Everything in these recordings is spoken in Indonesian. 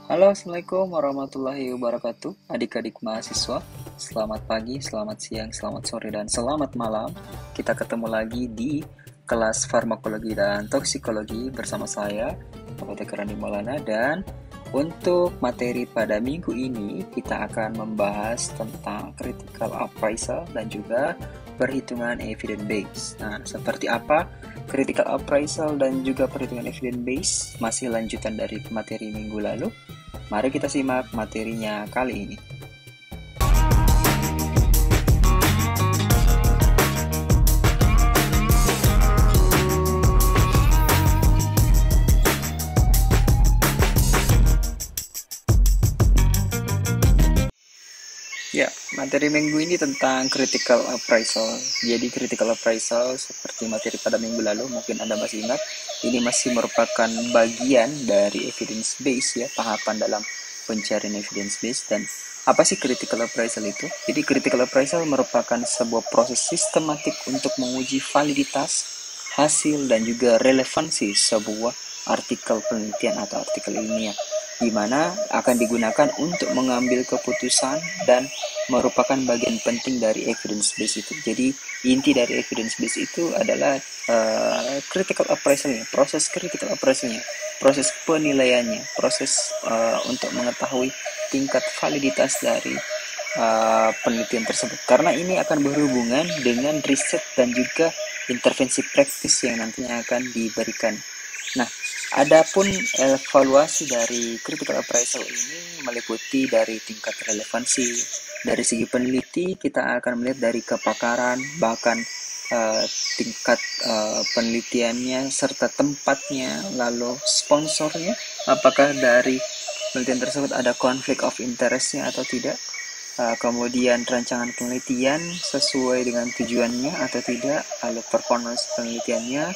Halo, Assalamualaikum warahmatullahi wabarakatuh. Adik-adik mahasiswa, selamat pagi, selamat siang, selamat sore, dan selamat malam. Kita ketemu lagi di kelas farmakologi dan toksikologi bersama saya, Bapak Rani Maulana. Dan untuk materi pada minggu ini, kita akan membahas tentang critical appraisal dan juga perhitungan evidence base. Nah, seperti apa critical appraisal dan juga perhitungan evidence base? Masih lanjutan dari materi minggu lalu. Mari kita simak materinya kali ini. Ya, materi minggu ini tentang critical appraisal. Jadi critical appraisal seperti materi pada minggu lalu, mungkin Anda masih ingat, ini masih merupakan bagian dari evidence base ya, tahapan dalam pencarian evidence base. Dan apa sih critical appraisal itu? Jadi critical appraisal merupakan sebuah proses sistematik untuk menguji validitas, hasil, dan juga relevansi sebuah artikel penelitian atau artikel ilmiah, di mana akan digunakan untuk mengambil keputusan dan merupakan bagian penting dari evidence base itu. Jadi inti dari evidence base itu adalah critical appraisalnya, proses critical appraisalnya, proses penilaiannya, proses untuk mengetahui tingkat validitas dari penelitian tersebut. Karena ini akan berhubungan dengan riset dan juga intervensi praktis yang nantinya akan diberikan. Nah, adapun evaluasi dari critical appraisal ini meliputi dari tingkat relevansi. Dari segi peneliti, kita akan melihat dari kepakaran, bahkan tingkat penelitiannya, serta tempatnya, lalu sponsornya, apakah dari penelitian tersebut ada conflict of interest-nya atau tidak, kemudian rancangan penelitian sesuai dengan tujuannya atau tidak, lalu performance penelitiannya,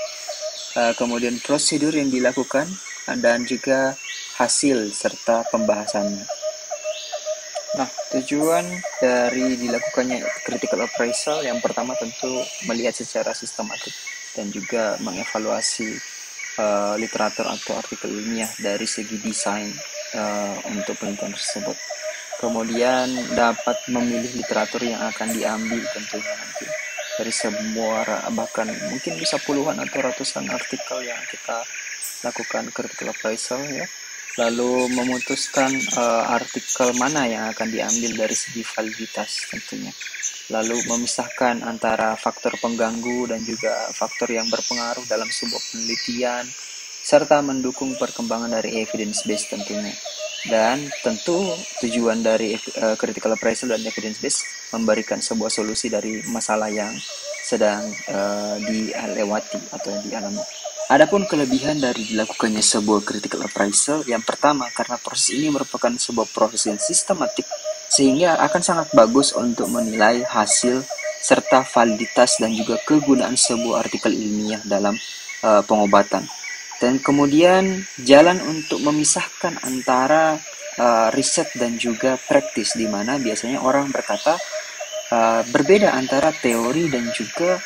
kemudian prosedur yang dilakukan, dan juga hasil serta pembahasannya. Nah, tujuan dari dilakukannya critical appraisal yang pertama tentu melihat secara sistematik dan juga mengevaluasi literatur atau artikel ilmiah dari segi desain untuk penelitian tersebut. Kemudian dapat memilih literatur yang akan diambil tentunya nanti dari semua, bahkan mungkin bisa puluhan atau ratusan artikel yang kita lakukan critical appraisal ya. Lalu memutuskan artikel mana yang akan diambil dari segi validitas tentunya. Lalu memisahkan antara faktor pengganggu dan juga faktor yang berpengaruh dalam sebuah penelitian, serta mendukung perkembangan dari evidence base tentunya. Dan tentu tujuan dari critical appraisal dan evidence base memberikan sebuah solusi dari masalah yang sedang dilewati atau dialami. Adapun kelebihan dari dilakukannya sebuah critical appraisal, yang pertama karena proses ini merupakan sebuah proses yang sistematik sehingga akan sangat bagus untuk menilai hasil serta validitas dan juga kegunaan sebuah artikel ilmiah dalam pengobatan. Dan kemudian jalan untuk memisahkan antara riset dan juga praktis, di mana biasanya orang berkata berbeda antara teori dan juga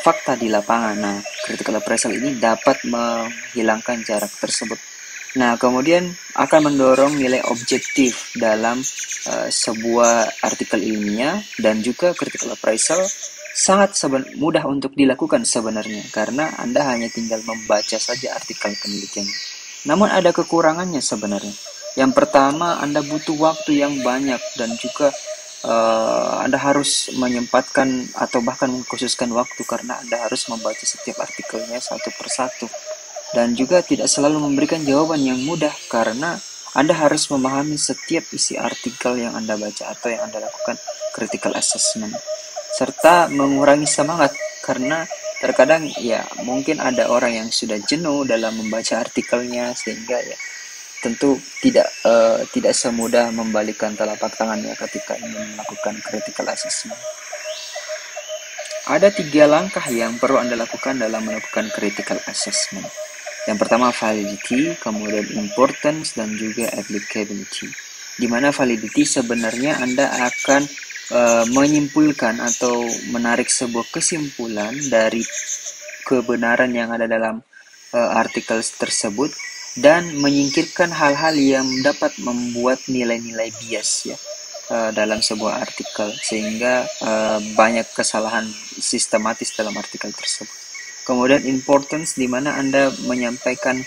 fakta di lapangan. Nah, critical appraisal ini dapat menghilangkan jarak tersebut. Nah, kemudian akan mendorong nilai objektif dalam sebuah artikel ilmiah, dan juga critical appraisal sangat mudah untuk dilakukan sebenarnya, karena Anda hanya tinggal membaca saja artikel penelitian. Namun ada kekurangannya sebenarnya. Yang pertama, Anda butuh waktu yang banyak dan juga Anda harus menyempatkan atau bahkan mengkhususkan waktu, karena Anda harus membaca setiap artikelnya satu persatu. Dan juga tidak selalu memberikan jawaban yang mudah, karena Anda harus memahami setiap isi artikel yang Anda baca atau yang Anda lakukan critical assessment. Serta mengurangi semangat, karena terkadang ya mungkin ada orang yang sudah jenuh dalam membaca artikelnya, sehingga ya tentu tidak semudah membalikkan telapak tangannya ketika ingin melakukan critical assessment. Ada 3 langkah yang perlu Anda lakukan dalam melakukan critical assessment. Yang pertama validity, kemudian importance, dan juga applicability. Di mana validity sebenarnya Anda akan menyimpulkan atau menarik sebuah kesimpulan dari kebenaran yang ada dalam artikel tersebut, dan menyingkirkan hal-hal yang dapat membuat nilai-nilai bias ya dalam sebuah artikel, sehingga banyak kesalahan sistematis dalam artikel tersebut. Kemudian importance, di mana Anda menyampaikan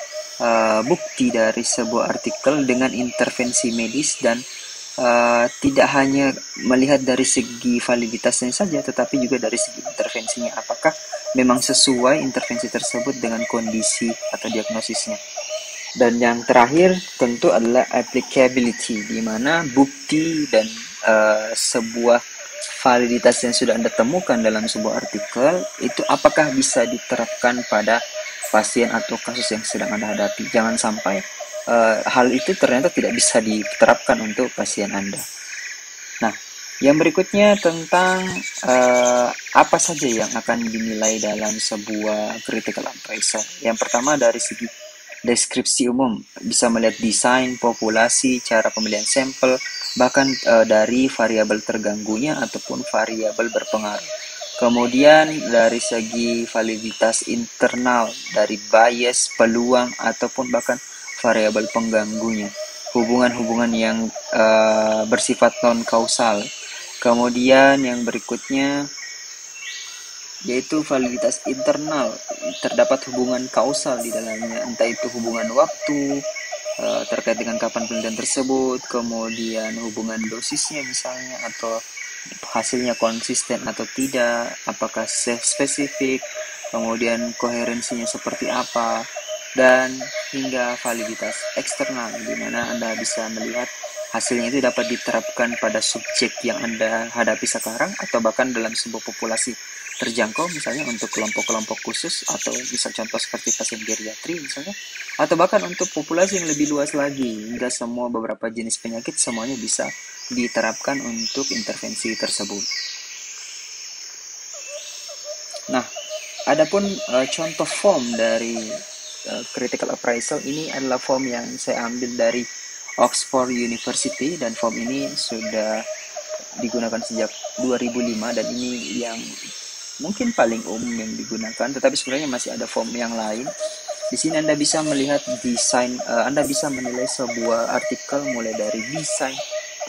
bukti dari sebuah artikel dengan intervensi medis dan tidak hanya melihat dari segi validitasnya saja, tetapi juga dari segi intervensinya. Apakah memang sesuai intervensi tersebut dengan kondisi atau diagnosisnya. Dan yang terakhir tentu adalah applicability, di mana bukti dan sebuah validitas yang sudah Anda temukan dalam sebuah artikel itu apakah bisa diterapkan pada pasien atau kasus yang sedang Anda hadapi. Jangan sampai hal itu ternyata tidak bisa diterapkan untuk pasien Anda. Nah, yang berikutnya tentang apa saja yang akan dinilai dalam sebuah critical appraisal. Yang pertama dari segi deskripsi umum, bisa melihat desain, populasi, cara pemilihan sampel, bahkan dari variabel terganggunya ataupun variabel berpengaruh. Kemudian dari segi validitas internal, dari bias, peluang, ataupun bahkan variabel pengganggunya. Hubungan-hubungan yang bersifat non-kausal. Kemudian yang berikutnya yaitu validitas internal, terdapat hubungan kausal di dalamnya, entah itu hubungan waktu terkait dengan kapan penelitian tersebut, kemudian hubungan dosisnya misalnya, atau hasilnya konsisten atau tidak, apakah spesifik, kemudian koherensinya seperti apa, dan hingga validitas eksternal, di mana Anda bisa melihat hasilnya itu dapat diterapkan pada subjek yang Anda hadapi sekarang, atau bahkan dalam sebuah populasi terjangkau, misalnya untuk kelompok-kelompok khusus, atau bisa contoh seperti pasien geriatri misalnya, atau bahkan untuk populasi yang lebih luas lagi, hingga semua beberapa jenis penyakit semuanya bisa diterapkan untuk intervensi tersebut. Nah, adapun contoh form dari critical appraisal ini adalah form yang saya ambil dari Oxford University, dan form ini sudah digunakan sejak 2005, dan ini yang mungkin paling umum yang digunakan, tetapi sebenarnya masih ada form yang lain. Di sini Anda bisa melihat desain, Anda bisa menilai sebuah artikel mulai dari desain,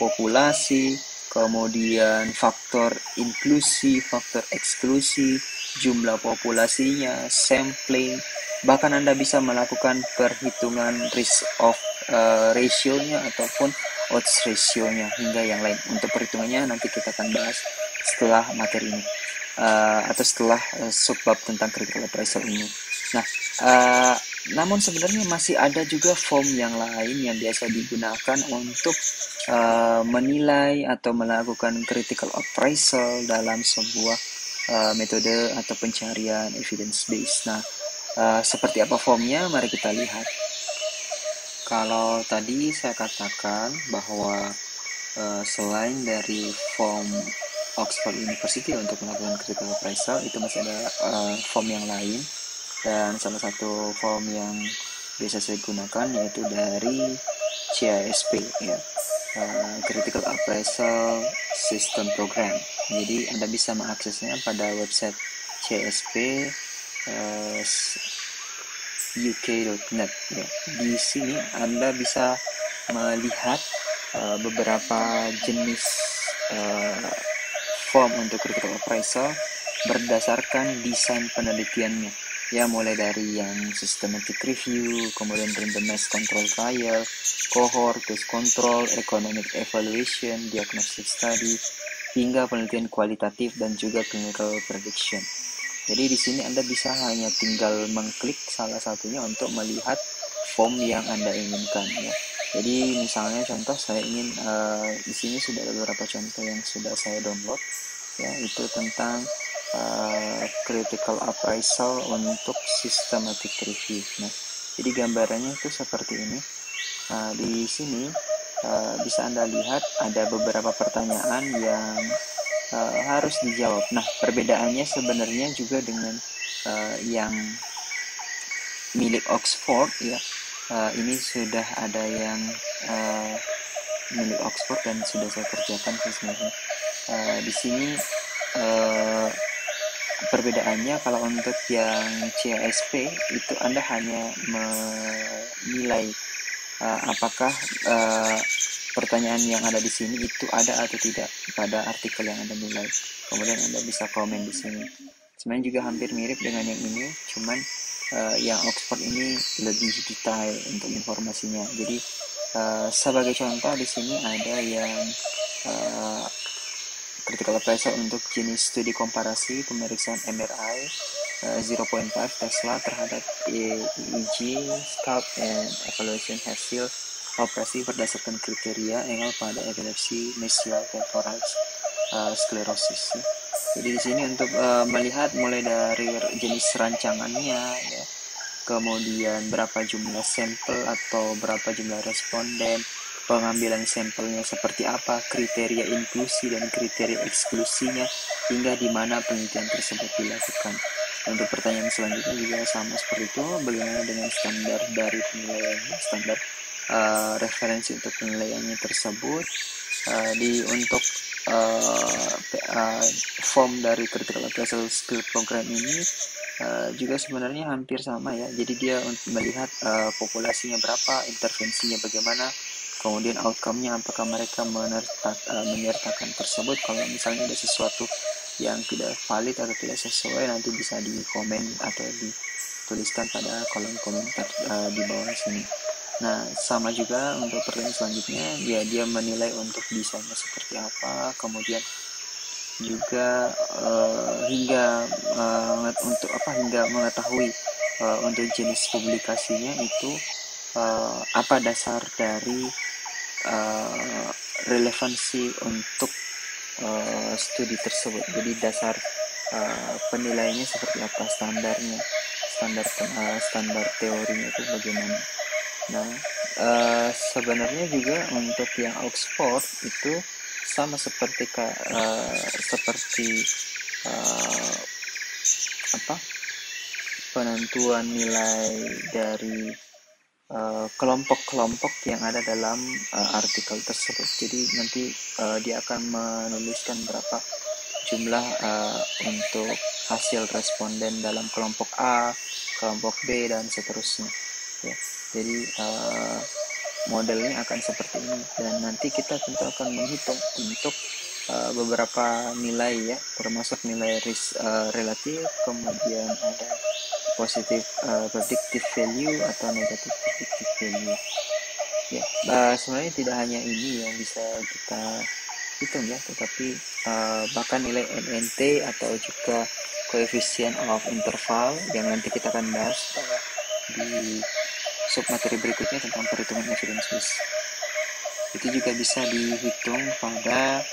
populasi, kemudian faktor inklusi, faktor eksklusi, jumlah populasinya, sampling, bahkan Anda bisa melakukan perhitungan risk of ratio-nya ataupun odds ratio-nya, hingga yang lain. Untuk perhitungannya nanti kita akan bahas setelah materi ini. Atau setelah subbab tentang critical appraisal ini. Nah, namun sebenarnya masih ada juga form yang lain yang biasa digunakan untuk menilai atau melakukan critical appraisal dalam sebuah metode atau pencarian evidence base. Nah, seperti apa formnya? Mari kita lihat. Kalau tadi saya katakan bahwa selain dari form Oxford University untuk melakukan critical appraisal, itu masih ada form yang lain, dan salah satu form yang biasa saya gunakan yaitu dari CISP ya, Critical Appraisal System Program. Jadi Anda bisa mengaksesnya pada website CISP uk.net ya. Di sini Anda bisa melihat beberapa jenis form untuk critical appraisal berdasarkan desain penelitiannya ya, mulai dari yang systematic review, kemudian randomized control trial, cohort, case control, economic evaluation, diagnostic study, hingga penelitian kualitatif dan juga clinical prediction. Jadi di sini Anda bisa hanya tinggal mengklik salah satunya untuk melihat form yang Anda inginkan ya. Jadi misalnya contoh saya ingin di sini sudah ada beberapa contoh yang sudah saya download ya, itu tentang critical appraisal untuk systematic review. Nah, jadi gambarannya itu seperti ini. Di sini bisa Anda lihat ada beberapa pertanyaan yang harus dijawab. Nah, perbedaannya sebenarnya juga dengan yang milik Oxford ya. Ini sudah ada yang milik Oxford dan sudah saya kerjakan sebenarnya. Di sini perbedaannya kalau untuk yang CASP itu Anda hanya menilai apakah pertanyaan yang ada di sini itu ada atau tidak pada artikel yang Anda nilai. Kemudian Anda bisa komen di sini. Sebenarnya juga hampir mirip dengan yang ini, cuman yang Oxford ini lebih detail untuk informasinya. Jadi sebagai contoh di sini ada yang uh, critical appraisal untuk jenis studi komparasi pemeriksaan MRI 0.5 Tesla terhadap EEG, scalp, and evaluation hasil operasi berdasarkan kriteria engel pada epilepsi mesial temporal sklerosis. Ya. Jadi di sini untuk melihat mulai dari jenis rancangannya, ya, kemudian berapa jumlah sampel atau berapa jumlah responden, pengambilan sampelnya seperti apa, kriteria inklusi dan kriteria eksklusinya, hingga di mana penelitian tersebut dilakukan. Untuk pertanyaan selanjutnya juga sama seperti itu, bagaimana dengan standar dari penilaiannya, standar referensi untuk penilaiannya tersebut. Untuk form dari critical appraisal skill program ini juga sebenarnya hampir sama ya. Jadi dia melihat populasinya berapa, intervensinya bagaimana, kemudian outcome-nya apakah mereka menyertakan tersebut. Kalau misalnya ada sesuatu yang tidak valid atau tidak sesuai, nanti bisa di komen atau dituliskan pada kolom komentar di bawah sini. Nah, sama juga untuk pertanyaan selanjutnya, ya dia menilai untuk desainnya seperti apa, kemudian juga hingga mengetahui untuk jenis publikasinya itu apa dasar dari relevansi untuk studi tersebut. Jadi dasar penilaiannya seperti apa, standarnya, standar teorinya itu bagaimana. Nah, sebenarnya juga untuk yang Oxford itu sama seperti penentuan nilai dari kelompok-kelompok yang ada dalam artikel tersebut. Jadi nanti dia akan menuliskan berapa jumlah untuk hasil responden dalam kelompok A, kelompok B, dan seterusnya. Ya, jadi modelnya akan seperti ini, dan nanti kita tentu akan menghitung untuk beberapa nilai ya, termasuk nilai relatif, kemudian ada positif predictive value atau negatif predictive value. Ya, sebenarnya tidak hanya ini yang bisa kita hitung ya, tetapi bahkan nilai NNT atau juga coefficient of interval yang nanti kita akan bahas di submateri berikutnya tentang perhitungan evidence base. Itu juga bisa dihitung pada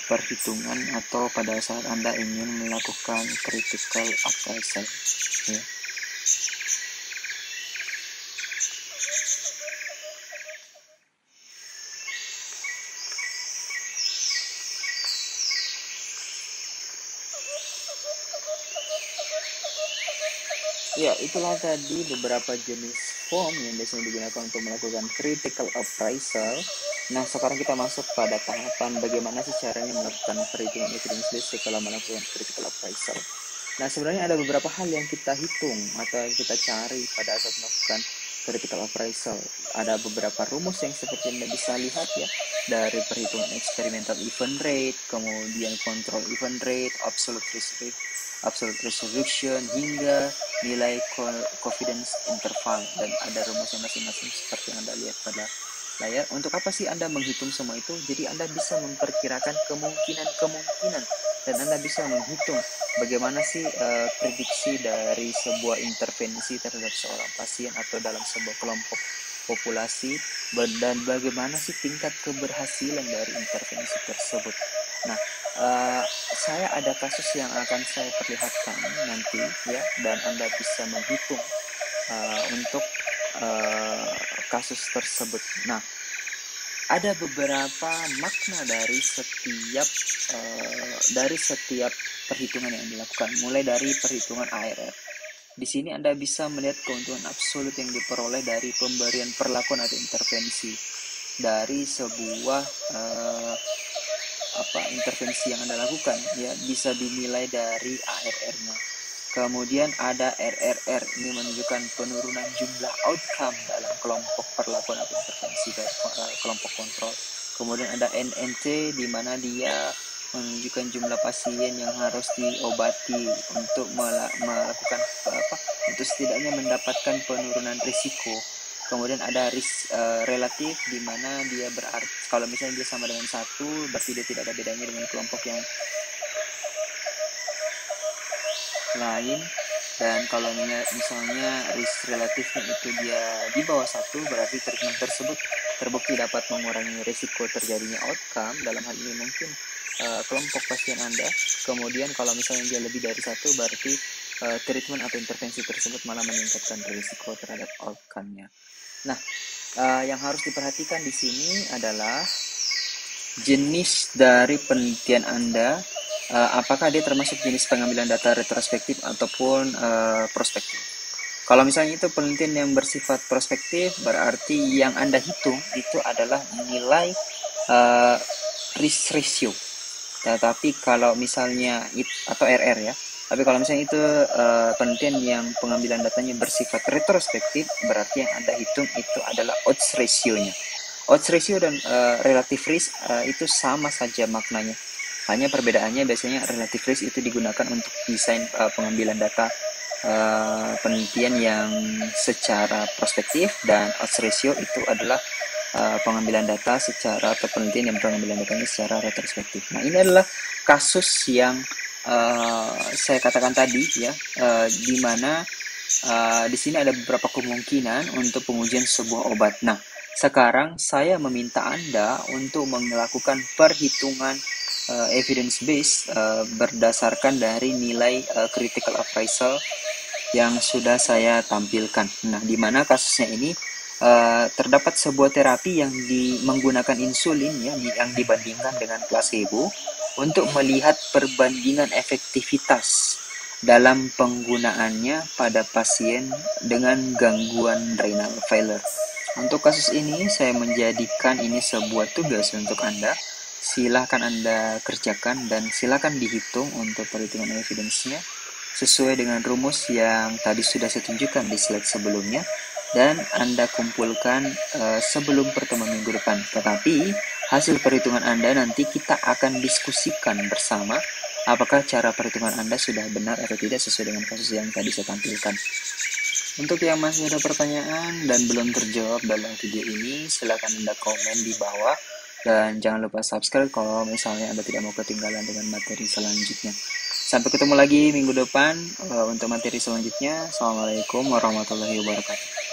perhitungan atau pada saat Anda ingin melakukan critical appraisal. Ya. Ya, itulah tadi beberapa jenis form yang biasanya digunakan untuk melakukan critical appraisal. Nah, sekarang kita masuk pada tahapan bagaimana sih caranya melakukan perhitungan evidence base setelah melakukan critical appraisal. Nah, sebenarnya ada beberapa hal yang kita hitung atau yang kita cari pada saat melakukan critical appraisal. Ada beberapa rumus yang seperti Anda bisa lihat ya, dari perhitungan experimental event rate, kemudian control event rate, absolute resolution, hingga nilai confidence interval, dan ada rumusnya masing-masing seperti yang Anda lihat pada layar. Untuk apa sih Anda menghitung semua itu? Jadi Anda bisa memperkirakan kemungkinan dan Anda bisa menghitung bagaimana sih prediksi dari sebuah intervensi terhadap seorang pasien atau dalam sebuah kelompok populasi, dan bagaimana sih tingkat keberhasilan dari intervensi tersebut. Nah, saya ada kasus yang akan saya perlihatkan nanti ya, dan Anda bisa menghitung untuk kasus tersebut. Nah, ada beberapa makna dari setiap perhitungan yang dilakukan, mulai dari perhitungan ARR. Di sini Anda bisa melihat keuntungan absolut yang diperoleh dari pemberian perlakuan atau intervensi dari sebuah intervensi yang Anda lakukan, ya bisa dinilai dari ARR-nya. Kemudian ada RRR, ini menunjukkan penurunan jumlah outcome dalam kelompok perlakuan atau intervensi dari kelompok kontrol. Kemudian ada NNT, di mana dia menunjukkan jumlah pasien yang harus diobati untuk melakukan untuk setidaknya mendapatkan penurunan risiko. Kemudian ada risk relatif, di mana dia berarti kalau misalnya dia sama dengan 1, berarti dia tidak ada bedanya dengan kelompok yang lain. Dan kalau misalnya risk relatifnya itu dia di bawah 1, berarti treatment tersebut terbukti dapat mengurangi risiko terjadinya outcome, dalam hal ini mungkin kelompok pasien Anda. Kemudian kalau misalnya dia lebih dari 1, berarti treatment atau intervensi tersebut malah meningkatkan risiko terhadap outcome-nya. Nah, yang harus diperhatikan di sini adalah jenis dari penelitian Anda, apakah dia termasuk jenis pengambilan data retrospektif ataupun prospektif. Kalau misalnya itu penelitian yang bersifat prospektif, berarti yang Anda hitung itu adalah nilai risk ratio. Tetapi kalau misalnya atau RR ya, tapi kalau misalnya itu penelitian yang pengambilan datanya bersifat retrospektif, berarti yang Anda hitung itu adalah odds ratio-nya. Odds ratio dan relative risk itu sama saja maknanya. Hanya perbedaannya biasanya relative risk itu digunakan untuk desain pengambilan data penelitian yang secara prospektif, dan odds ratio itu adalah pengambilan data secara atau penelitian yang pengambilan datanya secara retrospektif. Nah, ini adalah kasus yang saya katakan tadi ya, di mana di sini ada beberapa kemungkinan untuk pengujian sebuah obat. Nah, sekarang saya meminta Anda untuk melakukan perhitungan evidence base berdasarkan dari nilai critical appraisal yang sudah saya tampilkan. Nah, di mana kasusnya ini terdapat sebuah terapi yang menggunakan insulin ya, yang dibandingkan dengan placebo untuk melihat perbandingan efektivitas dalam penggunaannya pada pasien dengan gangguan renal failure. Untuk kasus ini saya menjadikan ini sebuah tugas untuk Anda. Silahkan Anda kerjakan dan silahkan dihitung untuk perhitungan evidence-nya sesuai dengan rumus yang tadi sudah saya tunjukkan di slide sebelumnya, dan Anda kumpulkan sebelum pertemuan minggu depan. Tetapi hasil perhitungan Anda nanti kita akan diskusikan bersama apakah cara perhitungan Anda sudah benar atau tidak sesuai dengan kasus yang tadi saya tampilkan. Untuk yang masih ada pertanyaan dan belum terjawab dalam video ini, silakan Anda komen di bawah. Dan jangan lupa subscribe kalau misalnya Anda tidak mau ketinggalan dengan materi selanjutnya. Sampai ketemu lagi minggu depan untuk materi selanjutnya. Assalamualaikum warahmatullahi wabarakatuh.